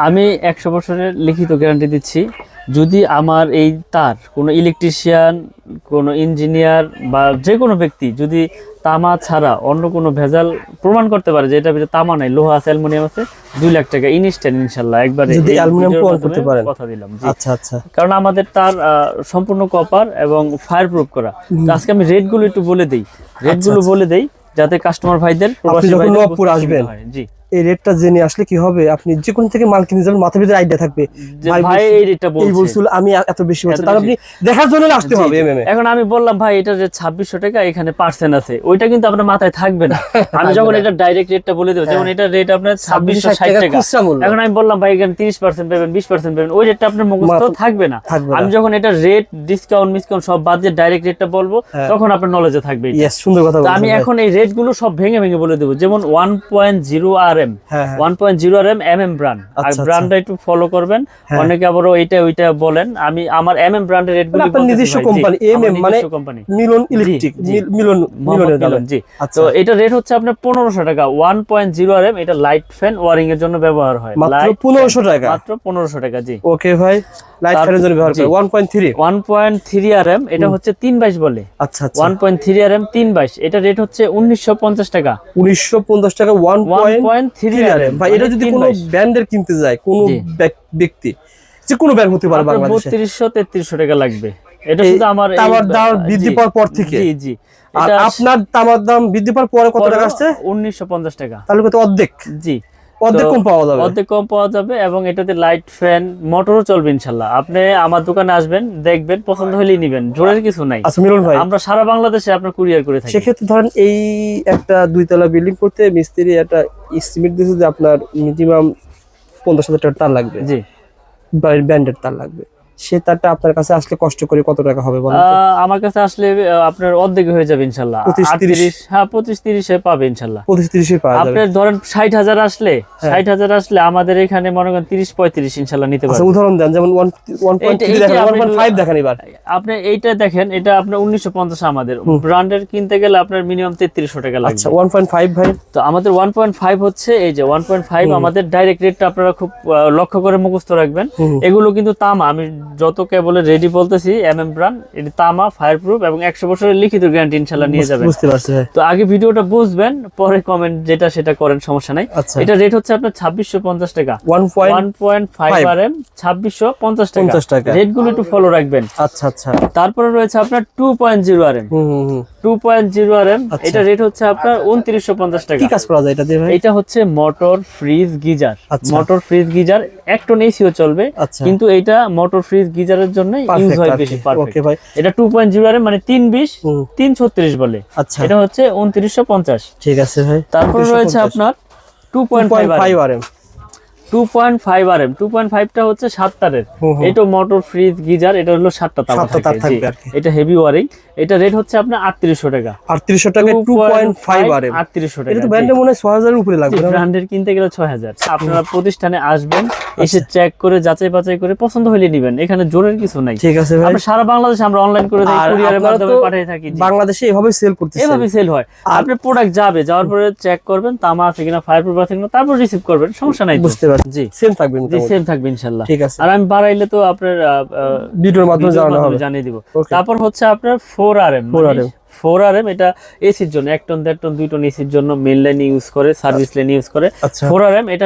আমি 100 বছরের লিখিত গ্যারান্টি দিচ্ছি। যদি আমার এই তার কোনো ইলেকট্রিশিয়ান, কোনো ইঞ্জিনিয়ার বা যে কোনো ব্যক্তি যদি তামা ছাড়া অন্য কোনো ভেজাল প্রমাণ করতে পারে যে এটা ভিতরে তামা নাই, লোহা আছে, অ্যালুমিনিয়াম আছে, 2 লাখ টাকা ইনস্ট্যান্ট ইনশাআল্লাহ একবারে যদি অ্যালুমিনিয়াম প্রমাণ করতে পারেন, কথা দিলাম। আচ্ছা আচ্ছা। কারণ আমাদের তার সম্পূর্ণ কপার এবং ফায়ার প্রুফ করা। তো আজকে আমি রেটগুলো একটু বলে দেই, রেটগুলো বলে দেই যাতে কাস্টমার ভাইদের, প্রবাসী যখন ভাইদের নবপুর আসবেন, জি এই রেটটা জেনে আসলে কি হবে, আপনি যে কোন থেকে মাল কিনে যাবেন মাথার ভিতরে আইডিয়া থাকবে ভাই এই রেটটা এই বলছিল আমি এত বেশি বলছি, তার আপনি দেখার জন্য আসতে হবে এমএমএ। এখন আমি বললাম ভাই এটা যে 2600 টাকা এখানে পার্সেন্ট আছে, ওইটা কিন্তু আপনার মাথায় থাকবে না। আমি যখন এটা ডাইরেক্ট রেটটা বলে দেব, যেমন এটা রেট আপনার 2660 টাকা, এখন আমি বললাম ভাই এখানে 30% পাবেন, 20% পাবেন, ওই রেটটা আপনার মুখস্থ থাকবে না। আমি যখন এটা রেট ডিসকাউন্ট মিসকাউন্ট সব বাদ দিয়ে ডাইরেক্ট রেটটা বলবো, তখন আপনার নলেজে থাকবে। ইয়েস, সুন্দর কথা বলছেন। আমি এখন এই রেট গুলো সব ভেঙে ভেঙে বলে দেব। যেমন 1.0 RM, 1.0 RM MM ব্র্যান্ড, আর ব্র্যান্ডটা একটু ফলো করবেন। অনেকে আবার এইটা ওইটা বলেন, আমি আমার MM ব্র্যান্ডের রেট গুলো আপনার নিজস্ব কোম্পানি MM মানে মিলন ইলেকট্রিক, মিলন জি। তো এটা রেট হচ্ছে আপনার 1500 টাকা। 1.0 RM এটা লাইট ফ্যান ওয়্যারিং এর জন্য ব্যবহার হয়, মাত্র 1500 টাকা, মাত্র 1500 টাকা। জি ওকে ভাই, লাইট ফ্যানের জন্য ব্যবহার করে 1.3 RM, এটা হচ্ছে 322 বলে। আচ্ছা আচ্ছা, 1.3 RM 322, এটা রেট হচ্ছে 1950 টাকা। 1950 টাকা 1.3 RM। ভাই এটা যদি কোনো ব্র্যান্ডের কিনতে যায় কোনো ব্যক্তি, যে কোনো ব্র্যান্ড হতে পারে বাংলাদেশে, 3200-3300 টাকা লাগবে। এটা শুধু আমার তামার দাম বৃদ্ধি পাওয়ার পর থেকে। জি জি। আর আপনার তামার দাম বৃদ্ধি পাওয়ার পরে কত টাকা আসছে? 1950 টাকা। তাহলে কত? অর্ধেক। জি, অর্ধেক কম পাওয়া যাবে, অর্ধেক কম পাওয়া যাবে। এবং এটাতে লাইট ফ্যান মোটরও চলবে ইনশাআল্লাহ। আপনি আমার দোকানে আসবেন, দেখবেন, পছন্দ হলেই নেবেন, জোরের কিছু নাই। আচ্ছা মিলন ভাই, আমরা সারা বাংলাদেশে আপনার কুরিয়ার করে থাকি। সেক্ষেত্রে ধরেন এই একটা 2 তলা বিল্ডিং করতে মিস্ত্রি একটা এস্টিমেট দিয়েছে যে আপনার মিনিমাম 50,000 টাকা তার লাগবে। জি, ব্র্যান্ডেড তার লাগবে। সে তারটা আপনার কাছে আসলে কষ্ট করে কত টাকা হবে বলেন? আমার কাছে আসলে আপনার অর্ধেক হয়ে যাবে ইনশাআল্লাহ। 25-30, হ্যাঁ 25-30 এ পাবে ইনশাআল্লাহ। 25-30 এ পাওয়া যাবে। আপনি ধরেন 60,000 আসলে, 60,000 আসলে আমাদের এখানে মনে করেন 30-35 ইনশাআল্লাহ নিতে পারবেন। আচ্ছা উদাহরণ দেন, যেমন 1.3 দেখেন, 1.5 দেখেন। এবার আপনি এইটা দেখেন, এটা আপনার 1950 আমাদের ব্র্যান্ডের কিনতে গেলে আপনার মিনিমাম 3300 টাকা লাগবে। আচ্ছা 1.5 ভাই, তো আমাদের 1.5 হচ্ছে এই যে 1.5 আমাদের ডাইরেক্ট রেটটা আপনারা খুব লক্ষ্য করে মুখস্থ রাখবেন। এগুলো কিন্তু তামা, আমি যত কেবল রেডি বলতেছি MM ব্র্যান্ড, এটা তামা, ফায়ার প্রুফ এবং 100 বছরের লিখিত গ্যারান্টি ইনশাআল্লাহ নিয়ে যাবেন। বুঝতে পারছি। তো আগে ভিডিওটা বুঝবেন, পরে কমেন্ট যেটা সেটা করেন, সমস্যা নাই। এটা রেট হচ্ছে আপনার 2650 টাকা। 1.5 RM 2650 টাকা। রেটগুলো একটু ফলো রাখবেন। আচ্ছা আচ্ছা। তারপরে রয়েছে আপনার 2.0 RM, 2.0 RM, এটা রেট হচ্ছে আপনার 2950 টাকা। কি কাজ করা যায় এটা দিয়ে ভাই? এটা হচ্ছে motor, fridge, geyser. Motor, fridge, geyser, 1 ton এসিও চলবে, কিন্তু এটা মোটর, ফ্রিজ, গিজারের জন্য ইউজ হয় বেশি। পারফেক্ট। ওকে ভাই, এটা 2.0 RM মানে 320, 336 বলে। আচ্ছা, এটা হচ্ছে 2950। ঠিক আছে ভাই। তারপর রয়েছে আপনার 2.5 RM, 2.5 RM, 2.5টা হচ্ছে 7 তারের। এটা মোটর, ফ্রিজ, গিজার, এটা হলো 7টা তার থাকবে। এটা হেভি ওয়ারিং, এটা রেট হচ্ছে আপনার 3800 টাকা। 3800 টাকা 2.5 RM, 3800 টাকা। এটা তো ব্র্যান্ডের মনে হয় 6000 এর উপরে লাগবে না? ব্র্যান্ডের কিনতে গেলে 6000। আপনারা প্রতিষ্ঠানে আসবেন, এসে চেক করে যাচাই বাছাই করে পছন্দ হলে নেবেন, এখানে জোরের কিছু নাই। ঠিক আছে ভাই। আমরা সারা বাংলাদেশে আমরা অনলাইন করে থাকি, কুরিয়ারের মাধ্যমে পাঠিয়ে থাকি। বাংলাদেশে এভাবে সেল করতেছেন? এভাবে সেল হয়। আপনি প্রোডাক্ট যাওয়ার পরে চেক করবেন তামা আছে কিনা, ফায়ার প্রুফ আছে কিনা, তারপর রিসিভ করবেন, সমস্যা নাই। বুঝতে পারছি। জি, সেম থাকবে। জি, সেম থাকবে ইনশাআল্লাহ। ঠিক আছে। আর আমি বাড়াইলে তো আপনার ভিডিওর মাধ্যমে জানিয়ে দিব। তারপর হচ্ছে আপনার 4 RM, 4 RM, এটা এসির জন্য 1 টন 1.5 টন 2 টন এসির জন্য মেইন লাইন ইউজ করে, সার্ভিস লাইন ইউজ করে। 4 RM এটা